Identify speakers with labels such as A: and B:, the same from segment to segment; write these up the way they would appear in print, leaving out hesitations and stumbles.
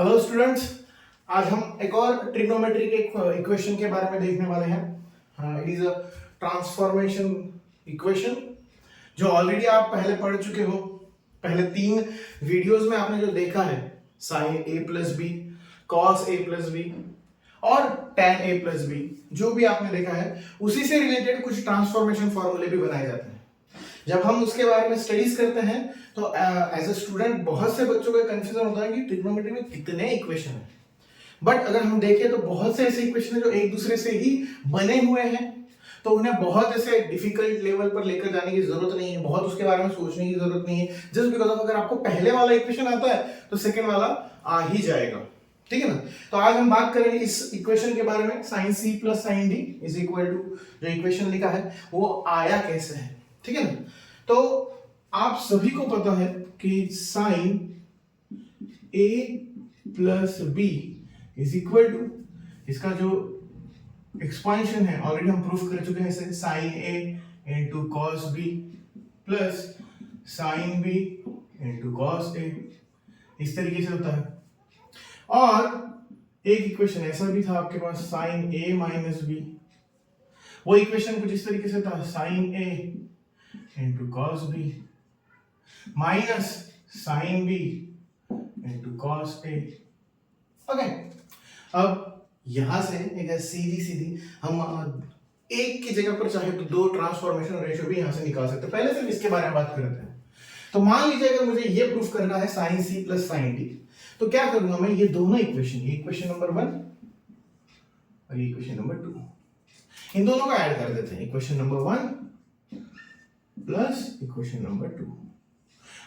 A: Hello students, आज हम एक और ट्रिग्नोमेट्री के इक्वेशन के बारे में देखने वाले हैं। It is a transformation equation जो ऑलरेडी आप पहले पढ़ चुके हो। पहले 3 वीडियोस में आपने जो देखा है sine A plus B, cos A plus B और tan ए प्लस बी, जो भी आपने देखा है उसी से रिलेटेड कुछ ट्रांसफॉर्मेशन फॉर्मूले भी बनाए जाते हैं। जब हम उसके बारे में स्टडीज करते हैं तो एज अ स्टूडेंट बहुत से बच्चों का कंफ्यूजन होता है कि ट्रिग्नोमेट्री में कितने इक्वेशन हैं। बट अगर हम देखें तो बहुत से ऐसे इक्वेशन है जो एक दूसरे से ही बने हुए हैं, तो उन्हें बहुत ऐसे डिफिकल्ट लेवल पर लेकर जाने की जरूरत नहीं है, बहुत उसके बारे में सोचने की जरूरत नहीं है। जस्ट बिकॉज ऑफ अगर आपको पहले वाला इक्वेशन आता है तो सेकेंड वाला आ ही जाएगा। ठीक है ना। तो आज हम बात करेंगे इस इक्वेशन के बारे में, sine C plus sine D is equal to जो इक्वेशन लिखा है वो आया कैसे है। ठीक है ना। तो आप सभी को पता है कि sine A plus B is equal to, इसका जो एक्सपांशन है ऑलरेडी हम प्रूफ कर चुके हैं इसे, sine A into cos B plus sine B into cos A, इस तरीके से होता है। और एक इक्वेशन ऐसा भी था आपके पास, साइन ए माइनस बी, वो इक्वेशन कुछ इस तरीके से था, sine A into cos B minus sine B into cos A. Okay, अब यहां से एक सीधी सीधी हम एक की जगह पर चाहे तो 2 ट्रांसफॉर्मेशन रेशियो भी यहां से निकाल सकते हैं। पहले सिर्फ इसके बारे में बात करते हैं। तो मान लीजिए अगर मुझे ये प्रूफ करना है sine C plus sine D, तो क्या करूंगा मैं, ये दोनों इक्वेशन, ये इक्वेशन नंबर 1 और ये इक्वेशन नंबर 2, इन दोनों को ऐड कर देते हैं। Equation number 1 plus equation number 2।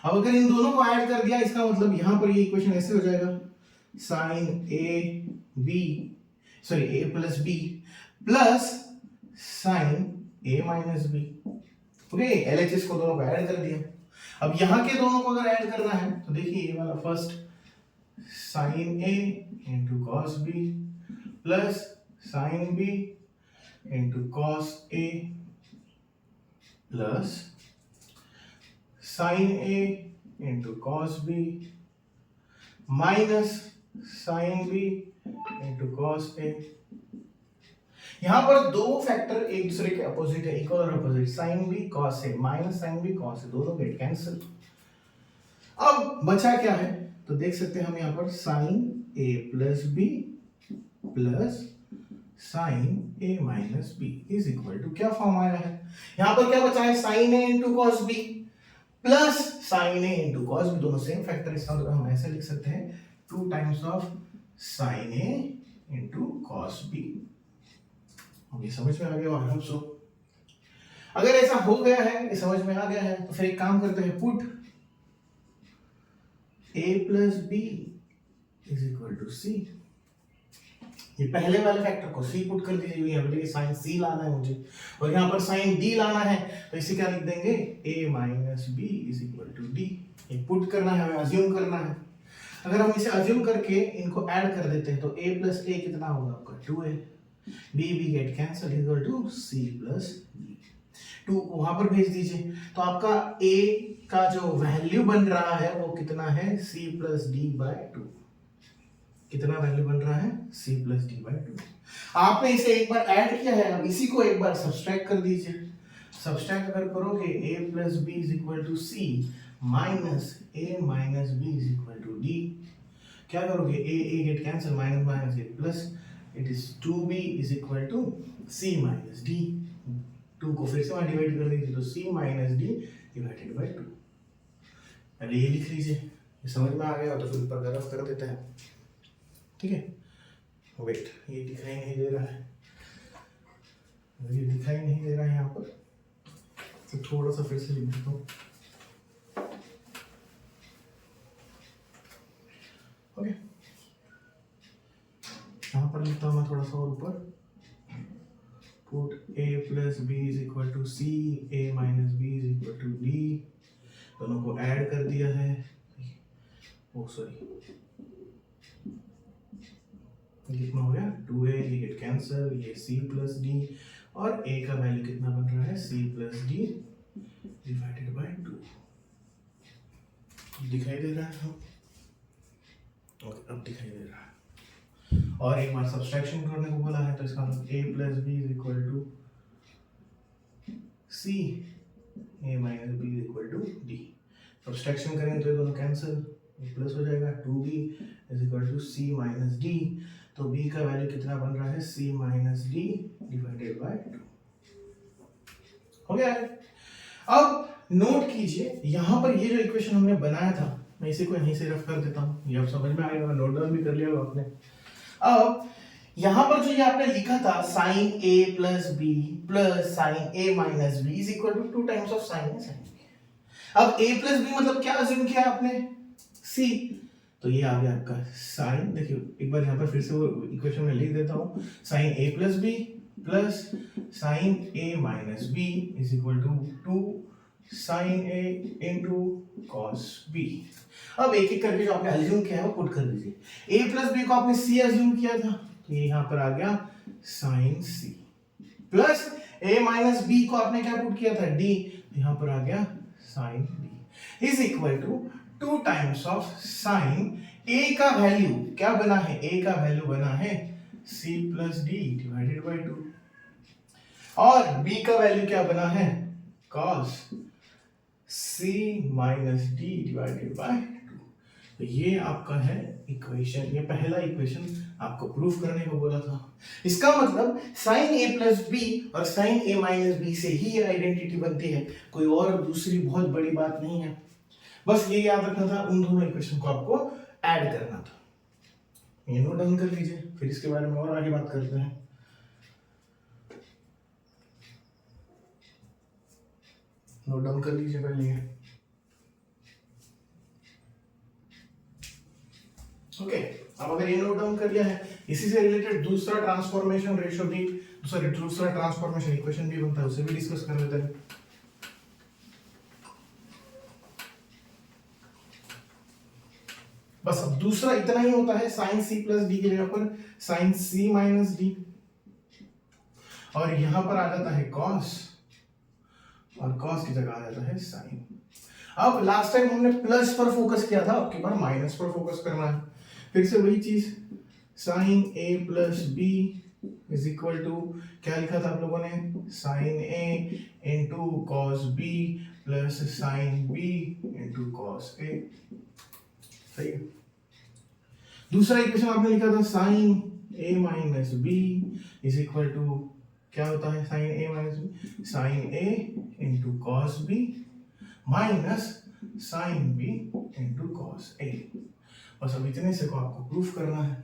A: अब अगर इन दोनों को ऐड कर दिया, इसका मतलब यहां पर ये इक्वेशन ऐसे हो जाएगा, sine A B, sorry A plus B plus sine A minus B. Okay, LHS को दोनों को ऐड कर दिया। अब यहां के दोनों को अगर ऐड करना है तो देखिए ये वाला first, sine A into cos B plus sine B into cos A plus sine A into cos B minus sine B into cos A. यहां पर दो फैक्टर एक दूसरे के अपोजिट है, इक्वल और opposite, sine B cos A minus sine B cos A, दोनों get cancel. अब बचा क्या है, तो देख सकते हैं हम यहां पर sine A plus B plus sine A minus B is equal to, क्या फॉर्म आया है यहां पर, क्या बचा है, sine A into cos B plus sine A into cos B, दोनों सेम फैक्टर। इसका मतलब हम ऐसे लिख सकते हैं 2 times of sine A into cos B. ये समझ में आ गया, आई होप सो। अगर ऐसा हो गया है, ये समझ में आ गया है, तो फिर एक काम करते हैं, put a plus B is equal to C. ये पहले वाले फैक्टर को c पुट कर दीजिए, यहाँ पे साइन c लाना है मुझे और यहाँ पर साइन d लाना है, तो इसे क्या लिख देंगे, a minus B is equal to D. ये पुट करना है, हमें अज्यूम करना है। अगर हम इसे अज्यूम करके इनको ऐड कर देते हैं तो a प्लस a कितना होगा आपका, 2a, b b get cancel equal to c plus d। 2 वहां पर भेज दीजिए, तो आपका a का जो वैल्यू बन रहा है वो कितना है, c प्लस डी बाई 2। कितना वैल्यू बन रहा है, c प्लस डी बाई 2। आपने इसे एक बार ऐड किया है, अब इसी को एक बार सब्सट्रैक्ट कर दीजिए। सब्सट्रैक्ट अगर करोगे, a plus B is equal to c minus a minus b is equal to d। क्या करोगे, a get cancel, minus minus get plus, it is 2b is equal to c minus d। 2 को फिर से वहां divide कर दीजिए, तो c minus d divided by 2। पहले ये लिख लीजिए, ये समझ में आ गया तो फिर ऊपर गरम कर देते हैं। ठीक है, वेट, ये दिखाई नहीं दे रहा है, ये दिखाई नहीं दे रहा है यहाँ पर, तो थोड़ा सा फिर से लिख देता हूँ। ओके, यहाँ पर लिखता हूँ मैं थोड़ा सा और ऊपर, put a plus B is equal to C, a minus B is equal to D, दोनों को ऐड कर दिया है। ओ सॉरी, कितना हो गया, 2a, ये गेट कैंसिल, ये c प्लस डी, और a का वैल्यू कितना बन रहा है, c plus D divided by 2। दिखाई दे रहा है। ओके, अब दिखाई दे रहा है। और एक बार सब्सट्रैक्शन करने को बोला है तो इसका मतलब a plus B is equal to C, a minus B is equal to D. Subtraction करेंगे तो ये दोनों कैंसिल, प्लस हो जाएगा 2b is equal to c minus d। तो b का वैल्यू कितना बन रहा है, c minus d divided by 2। हो गया है। अब नोट कीजिए यहाँ पर ये जो इक्वेशन हमने बनाया था, मैं इसी को यहीं से रफ कर देता हूँ, ये अब समझ में आएगा, नोट डाउन भी कर लिया होगा आपने। अब यहाँ पर जो ये आपने लिखा था sine a plus B plus sine a minus B is equal to 2 times of sine a sine b। अब a प्लस बी मतलब क्या अज्यूम किया आपने, c, तो ये आ गया आपका साइन, देखिए एक बार यहाँ पर फिर से वो इक्वेशन में लिख देता हूँ, sine a plus B plus sine a minus b is equal to 2 sine a into cos b। अब एक एक करके जो आपने अज्यूम किया है वो पुट कर दीजिए। a प्लस बी को आपने c अज्यूम किया था, तो ये यहाँ पर आ गया sine c, plus a minus b को आपने क्या पुट किया था, d, यहाँ पर आ गया sine d is equal to 2 times of sine a का वैल्यू क्या बना है, a का वैल्यू बना है c plus D divided by 2, और b का वैल्यू क्या बना है, cos c minus D divided by 2। तो ये आपका है इक्वेशन, ये पहला इक्वेशन आपको प्रूफ करने को बोला था। इसका मतलब साइन a प्लस बी और साइन a माइनस बी से ही ये आइडेंटिटी बनती है, कोई और दूसरी बहुत बड़ी बात नहीं है। बस ये याद रखना था, उन दोनों इक्वेशन को आपको ऐड करना था। ये नोट डाउन कर लीजिए, फिर इसके बारे में और आगे बात करते हैं। नोट डाउन कर लीजिए पहले ये। ओके, अब अगर ये नोट डाउन कर लिया है, इसी से रिलेटेड दूसरा ट्रांसफॉर्मेशन रेशियो भी, दूसरा ट्रांसफॉर्मेशन इक्वेशन भी बनता है, उसे भी डिस्कस कर लेते हैं। बस अब दूसरा इतना ही होता है, साइन सी प्लस डी की जगह पर साइन सी माइनस डी, और यहां पर आ जाता है कॉस, और कॉस की जगह आ जाता है साइन। अब लास्ट टाइम हमने प्लस पर फोकस किया था, अब की बार माइनस पर फोकस करना है। फिर से वही चीज, sine A plus B is equal to क्या लिखा था आप लोगों ने, sine A into cos B plus sine B into cos A. सही है। दूसरा इक्वेशन आपने लिखा था sine A minus B is equal to क्या होता है, sine A minus B, sine A into cos B minus sine B into cos A. बस अब इतने से को आपको प्रूफ करना है।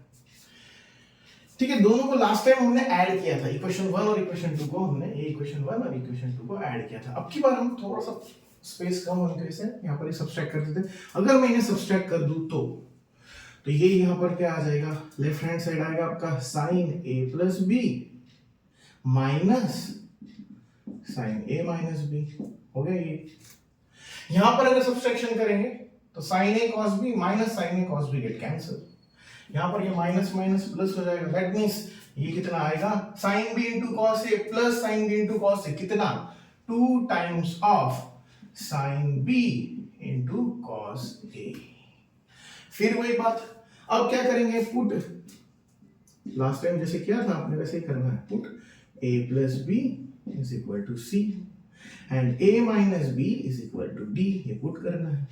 A: ठीक है, दोनों को लास्ट टाइम हमने ऐड किया था, इक्वेशन 1 और इक्वेशन 2 को हमने, ये इक्वेशन 1 और इक्वेशन 2 को ऐड किया था। अब की बार हम थोड़ा सा स्पेस कम होने की वजह से यहाँ पर सब्सट्रैक्ट कर देते। अगर मैं इन्हें सब्सट्रैक्ट कर दूं तो ये यहाँ पर क्या आ जाएगा, लेफ्ट हैंड साइड आएगा आपका sign A plus B minus sign A minus B. हो गया ये। यहां पर अगर सब्सट्रैक्शन करेंगे तो साइन ए कॉस बी माइनस साइन ए कॉस बी गेट कैंसिल, यहां पर ये माइनस माइनस प्लस हो जाएगा। दैट मींस ये कितना आएगा, sine B into cos A plus sine B into cos A, कितना, 2 times of sine B into cos A. फिर वही बात, अब क्या करेंगे, पुट, लास्ट टाइम जैसे किया था आपने वैसे ही करना है, put a plus B is equal to C and a minus B is equal to D, ये पुट करना है।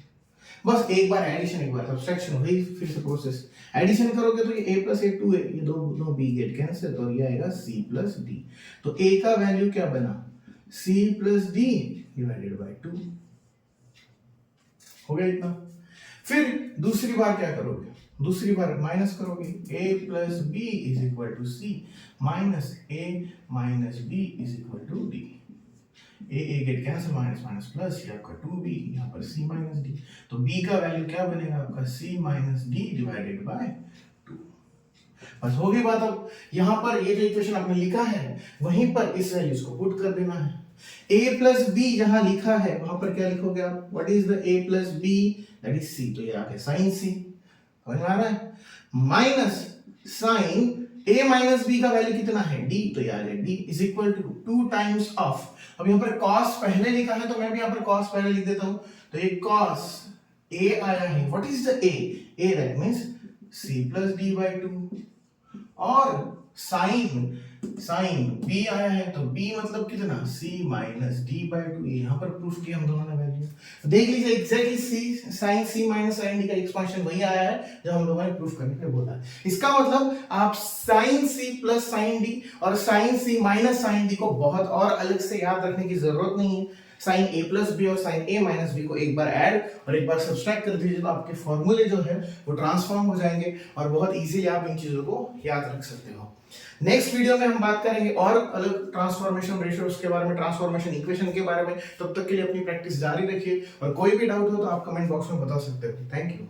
A: बस एक बार एडिशन, एक बार सब्सट्रैक्शन, वही फिर से प्रोसेस। एडिशन करोगे तो ये a प्लस a 2 है, ये दोनों b गेट कैंसिल, तो ये आएगा c प्लस d। तो a का वैल्यू क्या बना, c plus d divided by 2। हो गया इतना। फिर दूसरी बार क्या करोगे, दूसरी बार माइनस करोगे, a plus B is equal to C minus a minus B is equal to D. a get cancel, minus minus plus, ये आपका 2b, यहाँ पर c माइनस d। तो b का वैल्यू क्या बनेगा आपका, c minus d divided by 2। बस हो गई बात। अब यहाँ पर ये जो इक्वेशन आपने लिखा है वहीं पर इस वैल्यूज को पुट कर देना है। a प्लस बी जहां लिखा है वहां पर क्या लिखोगे आप, what is the a plus B, that is c, तो ये आ गया साइन c, समझ में आ रहा है, minus sine a minus b का वैल्यू कितना है, d, तो ये आ गया d is equal to 2 times of, अब यहाँ पर cos पहले लिखा है तो मैं भी यहाँ पर cos पहले लिख देता हूं, तो ये cos a आया है, what is the a, that means c plus D by two, और साइन b आया है तो b मतलब कितना c minus D by two. यहाँ पर प्रूफ किया हम दोनों ने वैल्यू। देख लीजिए exactly c sine c minus sine D का एक्सपांशन वही आया है जो हम लोगों ने प्रूफ करने के लिए बोला है। इसका मतलब आप sine c plus sine D और sine c minus sine D को बहुत और अलग से याद रखने की जरूरत नहीं है। साइन a प्लस बी और साइन a माइनस बी को एक बार ऐड और एक बार सब्सट्रैक्ट कर दीजिए तो आपके फॉर्मूले जो है वो ट्रांसफॉर्म हो जाएंगे और बहुत इजीली आप इन चीजों को याद रख सकते हो। नेक्स्ट वीडियो में हम बात करेंगे और अलग ट्रांसफॉर्मेशन रेशियोज के बारे में, ट्रांसफॉर्मेशन इक्वेशन के बारे में। तब तक के लिए अपनी प्रैक्टिस जारी रखिए और कोई भी डाउट हो तो आप कमेंट बॉक्स में बता सकते हो। Thank you.